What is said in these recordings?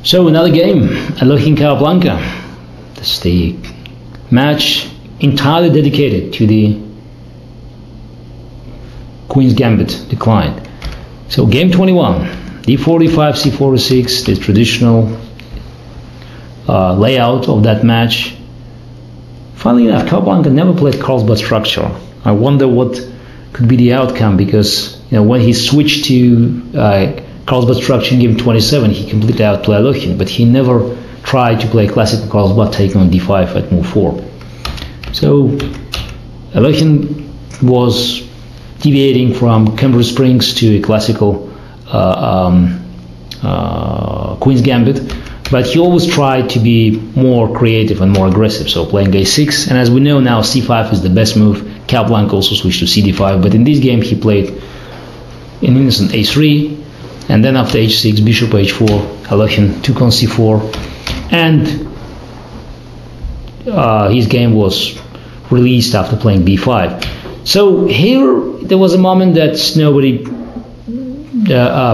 So another game, Alohin Capablanca. This is the match entirely dedicated to the Queen's Gambit decline. So game 21, d4, d5, c4, e6, the traditional layout of that match. Funnily enough, Capablanca never played Carlsbad structure. I wonder what could be the outcome, because when he switched to Carlsbad structure in game 27, he completely outplayed Alohin, but he never tried to play classical Carlsbad taking on d5 at move 4. So Alohin was deviating from Kemper Springs to a classical Queen's Gambit, but he always tried to be more creative and more aggressive, so playing a6, and as we know now, c5 is the best move. Capablanca also switched to cd5, but in this game he played an innocent a3, and then after h6, bishop h4, Alohin took on c4, and his game was released after playing b5. So here there was a moment that nobody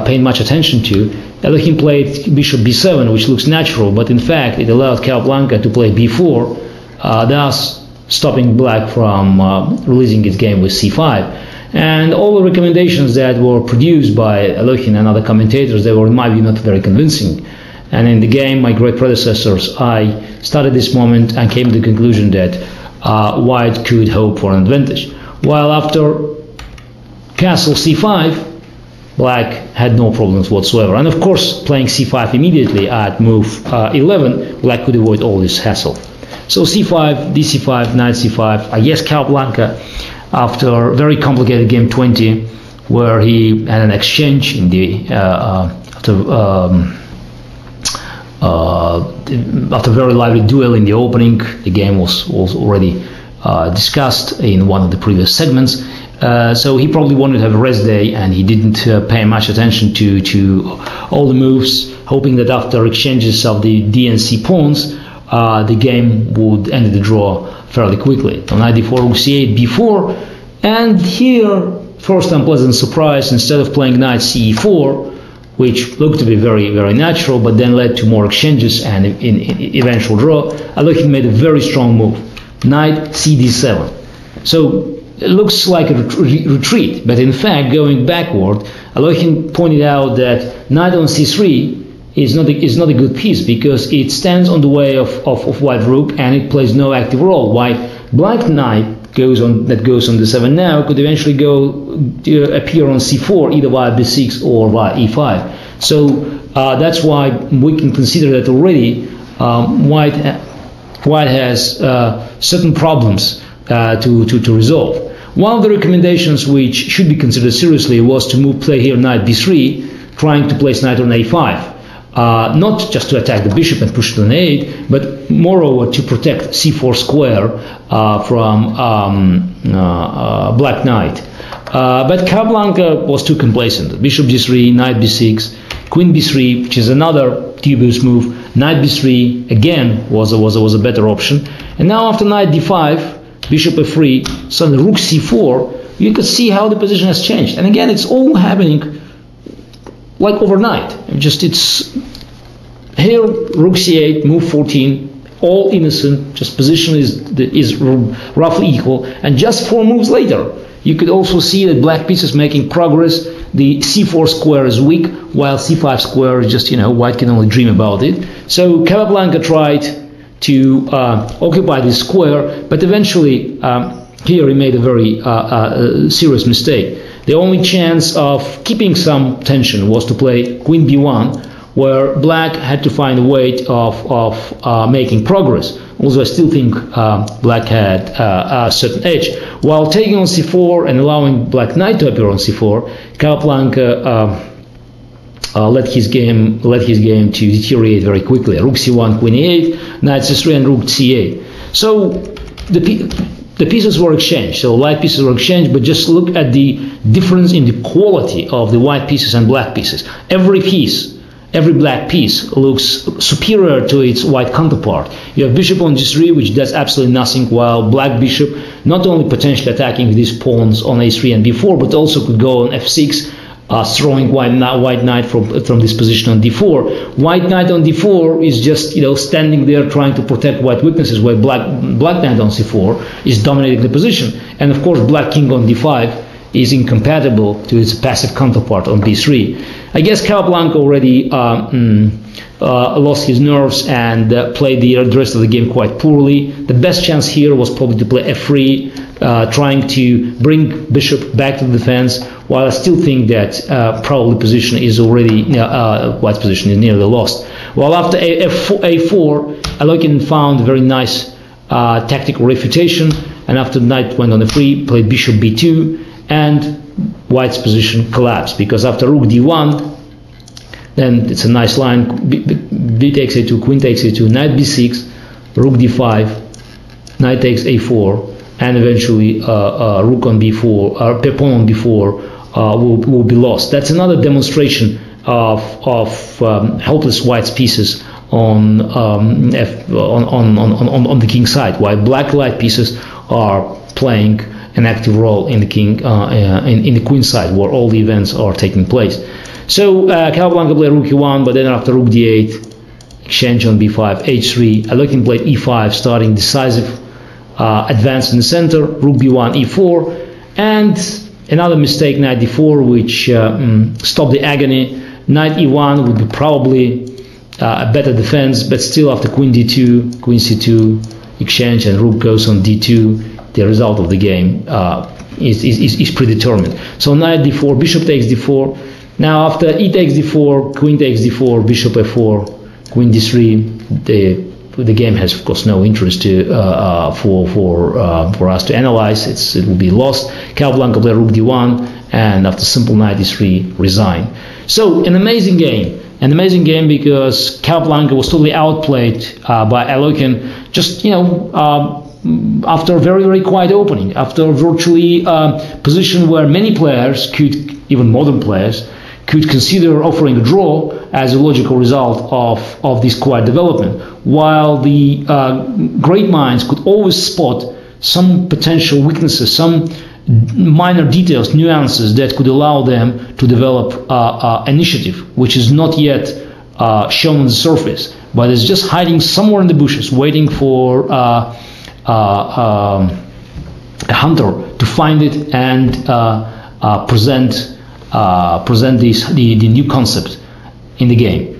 paid much attention to. Alohin played bishop b7, which looks natural, but in fact it allowed Capablanca to play b4, thus stopping black from releasing its game with c5. And all the recommendations that were produced by Alohin and other commentators, they were in my view not very convincing. And in the game, my great predecessors, I studied this moment and came to the conclusion that white could hope for an advantage. While after castle c5, black had no problems whatsoever. And of course, playing c5 immediately at move 11, black could avoid all this hassle. So c5, dc5, knight c5. I guess Capablanca, after a very complicated game 20, where he had an exchange in the after a very lively duel in the opening. The game was already discussed in one of the previous segments. So he probably wanted to have a rest day, and he didn't pay much attention to all the moves, hoping that after exchanges of the d and c pawns, the game would end the draw fairly quickly. On knight d4, rook c8, b4, and here, first unpleasant surprise, instead of playing knight ce4, which looked to be very, very natural, but then led to more exchanges and in eventual draw, Alohin made a very strong move, knight cd7. So it looks like a retreat, but in fact, going backward, Alohin pointed out that knight on c3 is not a good piece, because it stands on the way of white rook and it plays no active role. While black knight goes on d7 now could eventually appear on c4 either via b6 or via e5. So that's why we can consider that already white has certain problems to resolve. One of the recommendations which should be considered seriously was to play here knight b3, trying to place knight on a5. Not just to attack the bishop and push to an a8, but moreover to protect c4 square from black knight. But Capablanca was too complacent. Bishop g3, knight b6, queen b3, which is another dubious move. Knight b3 again was a better option. And now after knight d5, bishop f3, suddenly rook c4, you could see how the position has changed. And again, it's all happening like overnight. It's here, rook c8, move 14, all innocent, just position is roughly equal, and just 4 moves later, you could also see that black piece is making progress. The c4 square is weak, while c5 square is just, white can only dream about it. So Capablanca tried to occupy this square, but eventually here he made a very serious mistake. The only chance of keeping some tension was to play queen b1, where black had to find a way of making progress. Also, I still think black had a certain edge. While taking on c4 and allowing black knight to appear on c4, Capablanca let his game to deteriorate very quickly. Rook c1, queen e8, knight c3, and rook c8. So the pieces were exchanged, so light pieces were exchanged, but just look at the difference in the quality of the white pieces and black pieces. Every black piece looks superior to its white counterpart. You have bishop on g3, which does absolutely nothing, while black bishop not only potentially attacking these pawns on a3 and b4, but also could go on f6 throwing white knight from this position on d4. White knight on d4 is just standing there trying to protect white weaknesses, while black knight on c4 is dominating the position. And of course black king on d5 is incompatible to its passive counterpart on b3. I guess Capablanca already lost his nerves and played the rest of the game quite poorly. The best chance here was probably to play f3, trying to bring bishop back to the defense, while I still think that probably position is already, white's position is nearly lost. While after a4, Alokin found a very nice tactical refutation, and after knight went on f3, played bishop b2, and white's position collapsed, because after rook d1, then it's a nice line, b takes a2, queen takes a2, knight b6, rook d5, knight takes a4, and eventually rook on b4, pawn on b4 will be lost. That's another demonstration of helpless white's pieces on the king side, while black light pieces are playing an active role in the king in the queen side, where all the events are taking place. So Capablanca played rook e1, but then after rook d8, exchange on b5, h3, Alokin played e5, starting decisive advance in the center, rook b1, e4, and another mistake, knight d4, which stopped the agony. Knight e1 would be probably a better defense, but still after queen d2, queen c2, exchange, and rook goes on d2, the result of the game is predetermined. So knight d4, bishop takes d4. Now after e takes d4, queen takes d4, bishop f4, queen d3, the game has of course no interest to for us to analyze. It will be lost. Capablanca played rook d1, and after simple knight d3, resign. So an amazing game because Capablanca was totally outplayed by Alokin. Just after a very, very quiet opening, after virtually position where many players could, even modern players, could consider offering a draw as a logical result of this quiet development, while the great minds could always spot some potential weaknesses, some minor details, nuances that could allow them to develop initiative, which is not yet shown on the surface, but is just hiding somewhere in the bushes, waiting for a hunter to find it and present the new concept in the game.